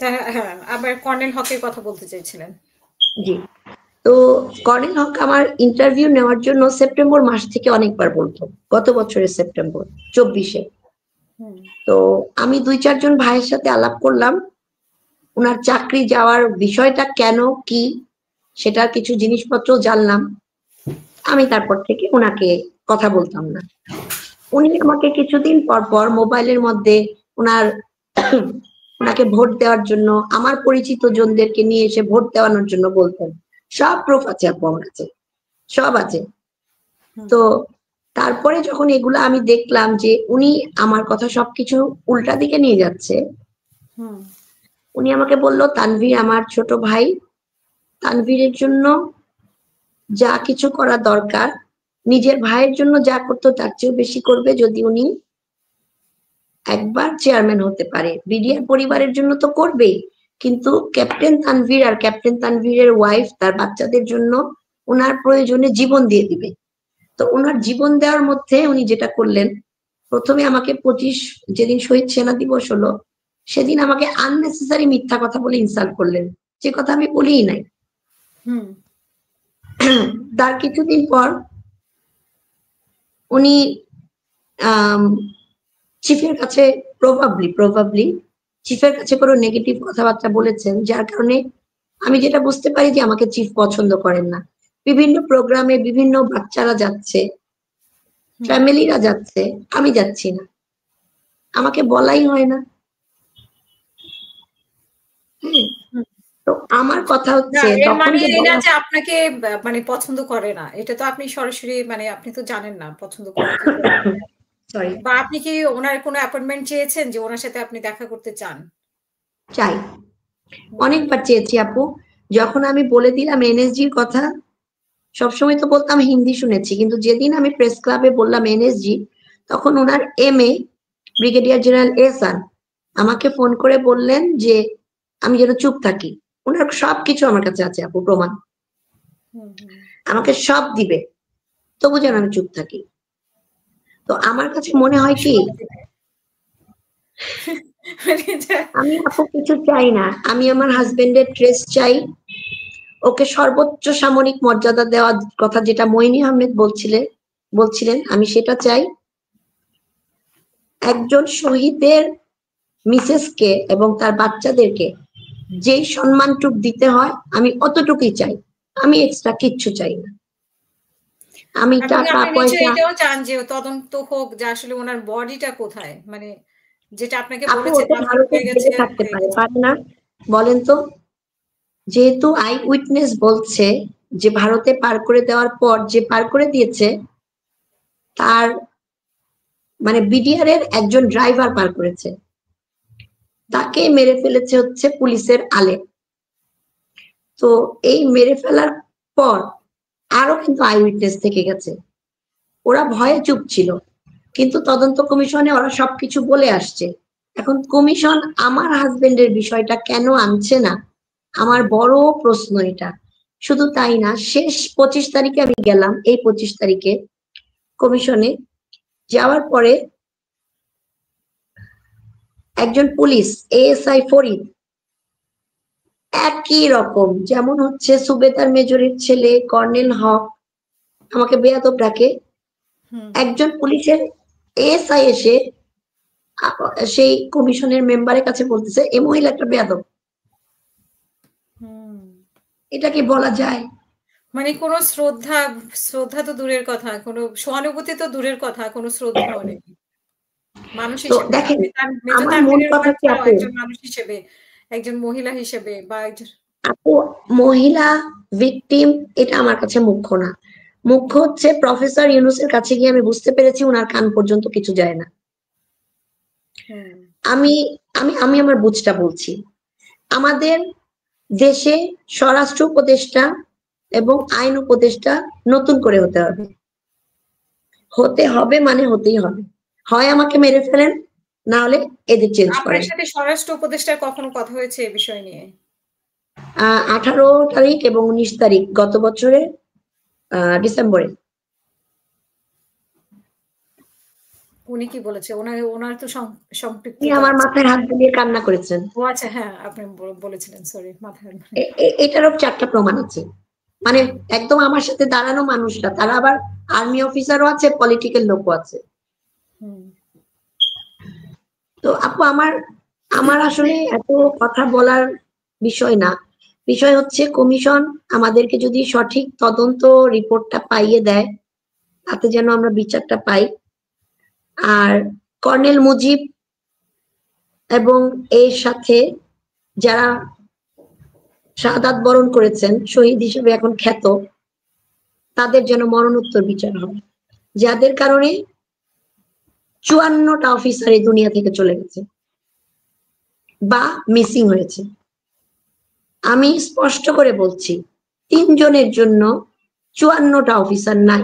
হ্যাঁ, আবার কর্নেল হকের কথা বলতে চাইছিলেন। জি, তো কর্নেল হক আমার ইন্টারভিউ নেওয়ার জন্য সেপ্টেম্বর মাস থেকে অনেকবার বলতো, গত বছরের সেপ্টেম্বর 24-এ। তো আমি 2-4 জন ভাইয়ের সাথে আলাপ করলাম, ওনার চাকরি যাওয়ার বিষয়টা কেন কি সেটার কিছু জিনিসপত্র জানলাম। আমি তারপর থেকে ওনাকে কথা বলতাম না। উনি আমাকে কিছুদিন পর পর মোবাইলের মধ্যে ওনার ওনাকে ভোট দেওয়ার জন্য আমার পরিচিত জনদেরকে নিয়ে এসে ভোট দেওয়ানোর জন্য বলতেন। সব প্রুফ আছে আপু আমার কাছে, সব আছে। তো তারপরে যখন এগুলা আমি দেখলাম যে উনি আমার কথা সবকিছু উল্টা দিকে নিয়ে যাচ্ছে, উনি আমাকে বলল, তানভীর আমার ছোট ভাই, তানভীরের জন্য যা কিছু করা দরকার, নিজের ভাইয়ের জন্য যা করতো তার চেয়েও বেশি করবে যদি উনি একবার চেয়ারম্যান হতে পারে। বিডিআর পরিবারের জন্য তো করবেই, কিন্তু ক্যাপ্টেন তানভীর আর ক্যাপ্টেন তানভীরের ওয়াইফ তার বাচ্চাদের জন্য ওনার প্রয়োজনে জীবন দিয়ে দিবে। তো ওনার জীবন দেওয়ার মধ্যে উনি যেটা করলেন, প্রথমে আমাকে 25 যেদিন শহীদ সেনা দিবস হলো সেদিন আমাকে আননেসেসারি মিথ্যা কথা বলে ইনসাল্ট করলেন, যে কথা আমি বলিই নাই। তার কিছুদিন পর উনি চিফের কাছে প্রবাবলি চিফের কাছে কোনো নেগেটিভ কথাবার্তা বলেছেন, যার কারণে আমি যেটা বুঝতে পারি যে আমাকে চিফ পছন্দ করেন না। বিভিন্ন প্রোগ্রামে বিভিন্ন বাচ্চারা যাচ্ছে, ফ্যামিলিরা যাচ্ছে, আমি যাচ্ছি না, আমাকে বলাই হয় না। তো আমার কথা হচ্ছে এর তখন মানে যে এই না যে আপনাকে মানে পছন্দ করে না, এটা তো আপনি সরাসরি মানে আপনি তো জানেন না পছন্দ করে কি করে। সরি, বা আপনি কি ওনার কোনো অ্যাপয়েন্টমেন্ট চেয়েছেন যে ওনার সাথে আপনি দেখা করতে চান? চাই, অনেকবার চেয়েছি আপু। যখন আমি বলে দিলাম এনএসজির কথা, সবসময় তো বলতাম হিন্দি শুনেছি, কিন্তু যেদিন আমি প্রেস ক্লাবে বললাম এনএসজি, তখন ওনার এমএ ব্রিগেডিয়ার জেনারেল এহসান আমাকে ফোন করে বললেন যে আমি যেন চুপ থাকি। ওনার সবকিছু আমার কাছে আছে আপু, প্রমাণ, আমাকে সব দিবে, তবু যেন আমি চুপ থাকি। তো আমার কাছে মনে হয় কি, আমি আপু কিছু চাই না, আমি আমার হাজবেন্ডের ট্রেস চাই, ওকে সর্বোচ্চ সামরিক মর্যাদা দেওয়ার কথা যেটা মইনি আহমেদ বলছিলেন, আমি সেটা চাই। একজন শহীদের মিসেসকে এবং তার বাচ্চাদেরকে যেই সম্মানটুক দিতে হয় আমি অতটুকুই চাই, আমি এক্সট্রা কিচ্ছু চাই না। আমি এবং টাকা আপনি নিশ্চয়ই পয়সা, এটাও চান যে তদন্ত হোক যে আসলে ওনার বডিটা কোথায়? মানে যেটা আপনাকে আপু বলেছে ওটা পাথর ভারতের হয়ে গেছে, জেলে থাকতে হয়ে পারে, গেছে। পারে না? বলেন তো। যেহেতু আই উইটনেস বলছে যে ভারতে পার করে দেওয়ার পর যে পার করে দিয়েছে তার মানে বিডিআর এর একজন ড্রাইভার পার করেছে, তাকে মেরে ফেলেছে হচ্ছে পুলিশের আলে। তো এই মেরে ফেলার পর আরো কিন্তু আই উইটনেস থেকে গেছে, ওরা ভয়ে চুপ ছিল, কিন্তু তদন্ত কমিশনে ওরা সবকিছু বলে আসছে। এখন কমিশন আমার হাজবেন্ডের বিষয়টা কেন আনছে না, আমার বড় প্রশ্ন এটা। শুধু তাই না, শেষ 25 তারিখে আমি গেলাম, এই 25 তারিখে কমিশনে যাওয়ার পরে একজন পুলিশ এএসআই ফরিদ, একই রকম যেমন হচ্ছে সুবেদার মেজরের ছেলে কর্নেল হক আমাকে বেয়াদব ডাকে, একজন পুলিশের এএসআই এসে সেই কমিশনের মেম্বারের কাছে বলতেছে এই মহিলা একটা বেয়াদব। এটা কি বলা যায়? মানে কোনো শ্রদ্ধা তো দূরের কথা, কোনো সহানুভূতি তো দূরের কথা, কোনো শ্রদ্ধাও নেই। মানুষ তো হিসেবে দেখেন, আপনি মেজর আমার মন তানভীরের কথা ওয়াইফ কি ছাড়াও আপু, একজন মানুষ হিসেবে, একজন মহিলা হিসেবে বা একজন আপু মহিলা ভিকটিম এটা আমার কাছে মুখ্য না, মুখ্য হচ্ছে প্রফেসর ইউনূসের কাছে গিয়ে আমি বুঝতে পেরেছি উনার কান পর্যন্ত কিছু যায় না। আমি আমি আমি আমার বুঝটা বলছি। আমাদের দেশে স্বরাষ্ট্র উপদেষ্টা এবং আইন উপদেষ্টা নতুন করে হতে হবে, হতে হবে মানে হতেই হবে, হয় আমাকে মেরে ফেলেন, না হলে এদের চেঞ্জ আপনার করেন। সাথে স্বরাষ্ট্র উপদেষ্টার কখনো কথা হয়েছে এই বিষয় নিয়ে? 18 তারিখ এবং 19 তারিখ গত বছরের ডিসেম্বরে। উনি কি বলেছে? ওনার তো তিনি সম্পৃক্ততা আমার আছে। মাথায় হাত বুলিয়ে কান্না করেছেন। ও আচ্ছা, হ্যাঁ, আপনি বলেছিলেন, সরি, মাথায় এটারও 4টা প্রমাণ আছে। মানে হুম, একদম আমার সাথে দাঁড়ানো মানুষরা, তারা আবার আর্মি অফিসারও আছে, পলিটিক্যাল লোকও আছে। হুম। তো আপু আমার আসলে এত কথা বলার বিষয় না। বিষয় হচ্ছে কমিশন আমাদেরকে যদি সঠিক তদন্ত রিপোর্টটা পাইয়ে দেয়, তাতে যেন আমরা বিচারটা পাই। আর কর্নেল মুজিব এবং এর সাথে যারা শাহাদাত বরণ করেছেন, শহীদ হিসেবে এখন খ্যাত, তাদের যেন মরণোত্তর বিচার হয়, যাদের কারণে 54টা অফিসার এই দুনিয়া থেকে চলে গেছে বা মিসিং হয়েছে। আমি স্পষ্ট করে বলছি, 3 জনের জন্য 54টা অফিসার নাই।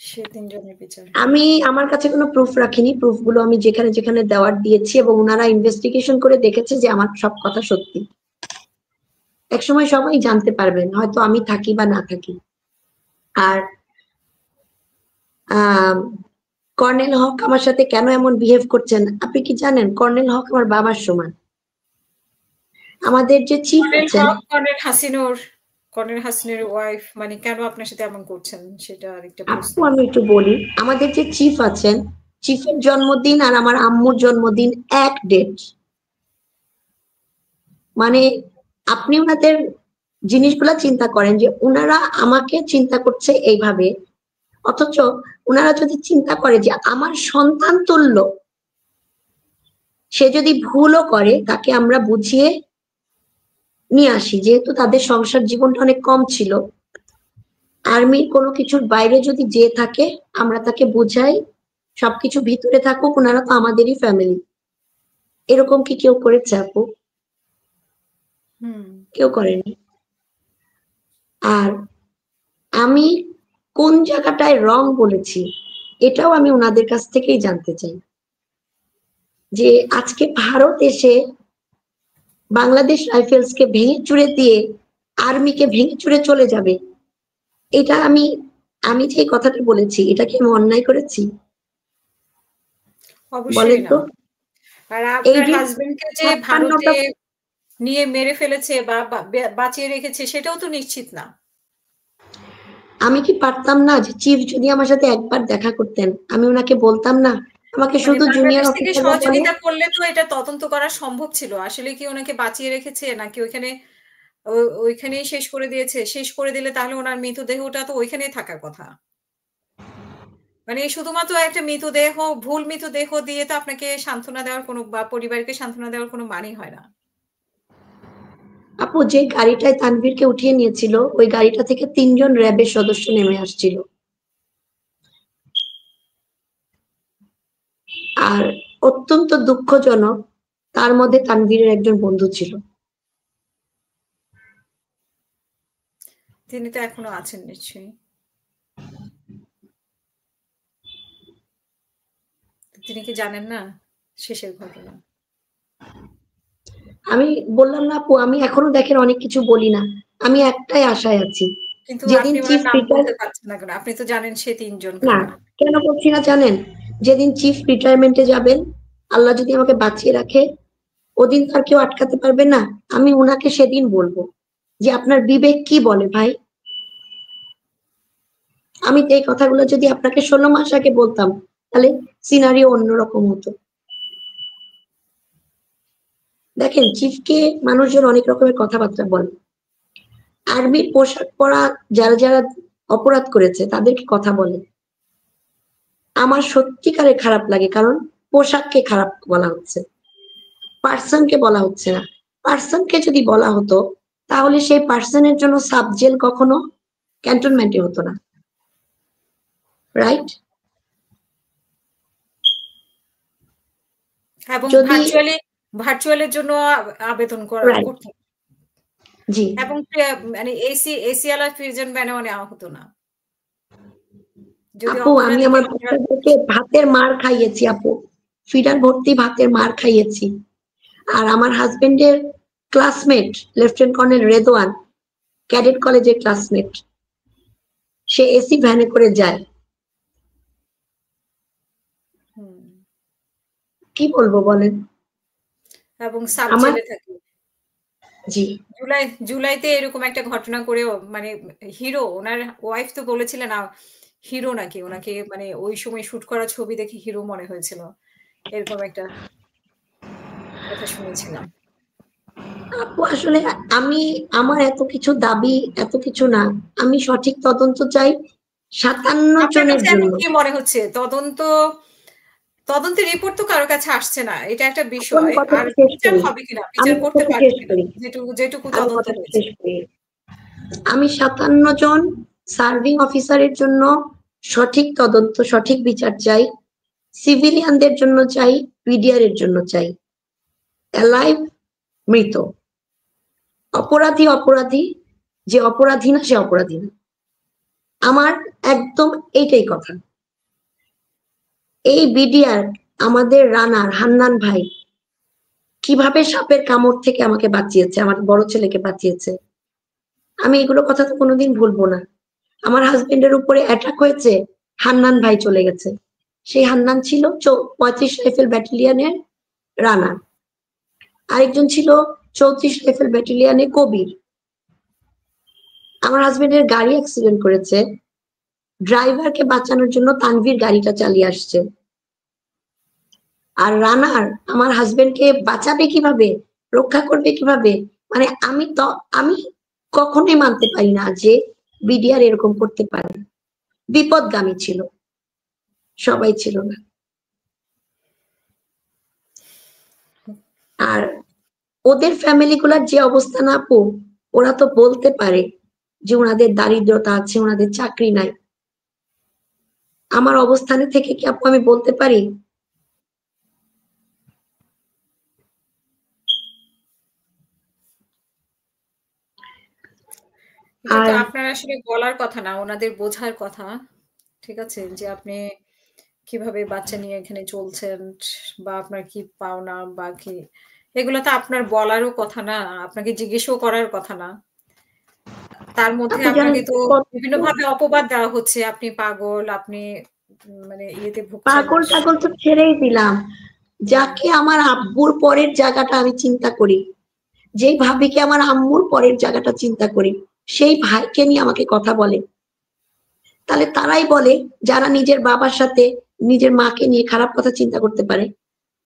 সে 3 জনের বিচার। আমি আমার কাছে কোনো প্রুফ রাখিনি, প্রুফগুলো আমি যেখানে যেখানে দেওয়ার দিয়েছি এবং ওনারা ইনভেস্টিগেশন করে দেখেছে যে আমার সব কথা সত্যি। একসময় সবাই জানতে পারবেন, হয়তো আমি থাকি বা না থাকি। আর কর্নেল হক আমার সাথে কেন এমন বিহেভ করছেন আপনি কি জানেন? কর্নেল হক আমার বাবার সমান। আমাদের যে চিফ কর্নেল আছেন, হক, কর্নেল হাসিনের ওয়াইফ, মানে কেন আপনার সাথে এমন করছেন সেটা আরেকটা প্রশ্ন। আপু আমি একটু বলি, আমাদের যে চিফ আছেন, চিফের জন্মদিন আর আমার আম্মুর জন্মদিন এক ডেট। মানে আপনি ওনাদের জিনিসগুলা চিন্তা করেন যে ওনারা আমাকে চিন্তা করছে এইভাবে, অথচ ওনারা যদি চিন্তা করে যে আমার সন্তান তুল্য, সে যদি ভুলও করে তাকে আমরা বুঝিয়ে নিয়ে আসি। যেহেতু তাদের সংসার জীবনটা অনেক কম ছিল, আর্মির কোনো কিছুর বাইরে যদি যেয়ে থাকে আমরা তাকে বুঝাই, সবকিছু ভিতরে থাকুক, ওনারা তো আমাদেরই ফ্যামিলি। এরকম কি কেউ করেছে আপু? হুম। কেউ করেনি। আর আমি কোন জায়গাটায় রং বলেছি এটাও আমি ওনাদের কাছ থেকেই জানতে চাই। যে আজকে ভারত এসে বাংলাদেশ রাইফেলসকে ভেঙে চুরে দিয়ে আর্মিকে ভেঙে চুরে চলে যাবে, এটা আমি যে কথাটা বলেছি এটা কি আমি অন্যায় করেছি? বলেন অবশ্যই না। তো। আর এই আপনার যে হাসব্যান্ডকে যে ভারতে 56টা, নিয়ে মেরে ফেলেছে বা বাঁচিয়ে রেখেছে সেটাও তো নিশ্চিত না। আমি কি পারতাম না যে চিফ যদি আমার সাথে একবার দেখা করতেন, আমি ওনাকে বলতাম না আমাকে মানে শুধু জুনিয়র বাংলাদেশ থেকে অফিসাররা বলে? সহযোগিতা করলে তো এটা তদন্ত করা সম্ভব ছিল। আসলে কি ওনাকে বাঁচিয়ে রেখেছে নাকি ওইখানে ওইখানেই শেষ করে দিয়েছে? শেষ করে দিলে তাহলে উনার মৃতদেহটা তো ওইখানেই থাকার কথা। মানে শুধুমাত্র একটা মৃতদেহ, ভুল মৃতদেহ দিয়ে তো আপনাকে সান্ত্বনা দেওয়ার কোনো বা পরিবারকে সান্ত্বনা দেওয়ার কোনো মানেই হয় না। আপু যে গাড়িটায় তানভীরকে উঠিয়ে নিয়েছিল ওই গাড়িটা থেকে 3জন র্যাবের সদস্য নেমে আসছিল। আর অত্যন্ত দুঃখজনক, তার মধ্যে তানভীরের একজন বন্ধু ছিল। তিনি তো এখনো আছেন নিশ্চয়ই। তিনি কি জানেন না শেষের ঘটনা? আমি বললাম না আপু, আমি এখনো দেখেন অনেক কিছু বলি না। আমি একটাই আশায় আছি, কিন্তু যেদিন আপনি চিফ উনার নাম রিটায়ার, বলতে পারছেন না কেন? আপনি তো জানেন সে ৩ জন না কারা। কেন বলছি না জানেন? যেদিন চিফ রিটায়ারমেন্টে যাবেন, আল্লাহ যদি আমাকে বাঁচিয়ে রাখে, ওদিন তো আর কেউ আটকাতে পারবে না। আমি উনাকে সেদিন বলবো যে আপনার বিবেক কি বলে ভাই। আমি তো এই কথাগুলো যদি আপনাকে 16 মাস আগে বলতাম, তাহলে সিনারিও অন্যরকম হতো। দেখেন চিফকে মানুষজন অনেক রকমের কথাবার্তা বলে, আর্মির পোশাক পরা যারা যারা অপরাধ করেছে তাদেরকে কথা বলে। আমার সত্যিকারে খারাপ লাগে, কারণ পোশাককে খারাপ বলা হচ্ছে, পার্সনকে বলা হচ্ছে না। পার্সনকে যদি বলা হতো তাহলে সেই পার্সনের জন্য সাব জেল কখনো ক্যান্টনমেন্টে হতো না, রাইট? এবং যদি ভার্চুয়ালের জন্য আবেদন রাইট, করতে হবে। জি এবং মানে এসি প্রিজন ভ্যানেও নেওয়া হতো না। যদি আপু, আমি অপরাধীকে আমার আমরা বাচ্চাদেরকে ভাতের মার খাইয়েছি আপু, ফিডার ভর্তি ভাতের মার খাইয়েছি। আর আমার হাজবেন্ডের classmate lieutenant colonel Redwan, cadet কলেজের ক্লাসমেট, সে এসি ভ্যানে করে যায়। কি বলবো বলেন? এবং সাব আমার জেলে থাকে। জি। জুলাইতে এরকম একটা ঘটনা করেও মানে হিরো উনার ওয়াইফ তো বলেছিলেন হিরো নাকি উনাকে মানে ওই সময় শুট করা ছবি দেখে হিরো মনে হয়েছিল। এরকম একটা কথা শুনেছিলাম। আপু আসলে আমি আমার এত কিছু দাবি, এত কিছু না। আমি সঠিক তদন্ত চাই ৫৭ আপনার জনের কাছে এখন জন্য। কি মনে হচ্ছে? তদন্তের রিপোর্ট তো কারো কাছে আসছে না। এটা একটা আপু আমি বিষয়। আর কথাটা শেষ বিচার করি। হবে কিনা? আমি বিচার করতে কথাটা পারবে শেষ কিনা? করি। যেটুকু আমি তদন্ত কথাটা হয়েছে। শেষ করি। আমি ৫৭ জন সার্ভিং অফিসারের জন্য সঠিক তদন্ত, সঠিক বিচার চাই। সিভিলিয়ানদের জন্য চাই, পিডিআর এর জন্য চাই। অ্যালাইভ, মৃত। অপরাধী অপরাধী, যে অপরাধী না সে অপরাধী না। আমার একদম এইটাই কথা। এই বিডিআর আমাদের রানার হান্নান ভাই কিভাবে সাপের কামড় থেকে আমাকে বাঁচিয়েছে, আমার বড় ছেলেকে বাঁচিয়েছে। আমি এগুলো কথা তো কোনোদিন ভুলবো না। আমার হাজবেন্ডের উপরে অ্যাটাক হয়েছে, হান্নান ভাই চলে গেছে। সেই হান্নান ছিল ৩৫ রাইফেল ব্যাটালিয়নের রানার। আরেকজন ছিল ৩৪ রাইফেল ব্যাটালিয়নে কবির। আমার হাজবেন্ডের গাড়ি অ্যাক্সিডেন্ট করেছে, ড্রাইভারকে বাঁচানোর জন্য তানভীর গাড়িটা চালিয়ে আসছে। আর রানার আমার হাজবেন্ডকে বাঁচাবে কিভাবে, রক্ষা করবে কিভাবে, মানে আমি কখনোই মানতে পারি না যে বিডিআর এরকম করতে পারে। বিপদগামী ছিল, সবাই ছিল না। আর ওদের ফ্যামিলি গুলার যে অবস্থা না আপু, ওরা তো বলতে পারে যে ওনাদের দারিদ্রতা আছে, ওনাদের চাকরি নাই। আমার অবস্থানে থেকে কি আপু আমি বলতে পারি? এটা তো আর আপনার আসলে বলার কথা না, উনাদের বোঝার কথা। ঠিক আছে? যে আপনি কিভাবে বাচ্চা নিয়ে এখানে চলছেন বা আপনার কি পাওনা বা কি এগুলো তো আপনার বলারও কথা না, আপনাকে জিজ্ঞেসও করার কথা না। তার মধ্যে আপু জানেন আপনাকে তো কত বিভিন্নভাবে অপবাদ দেওয়া হচ্ছে। আপনি পাগল, আপনি মানে ইয়েতে ভুগছেন। পাগল টাগল তো ছেড়েই দিলাম। হুম। যাকে আমার আব্বুর পরের জায়গাটা আমি চিন্তা করি, যেই ভাবিকে আমার আম্মুর পরের জায়গাটা চিন্তা করি, সেই ভাইকে নিয়ে আমাকে কথা বলে, তাহলে তারাই বলে যারা নিজের বাবার সাথে নিজের মাকে নিয়ে খারাপ কথা চিন্তা করতে পারে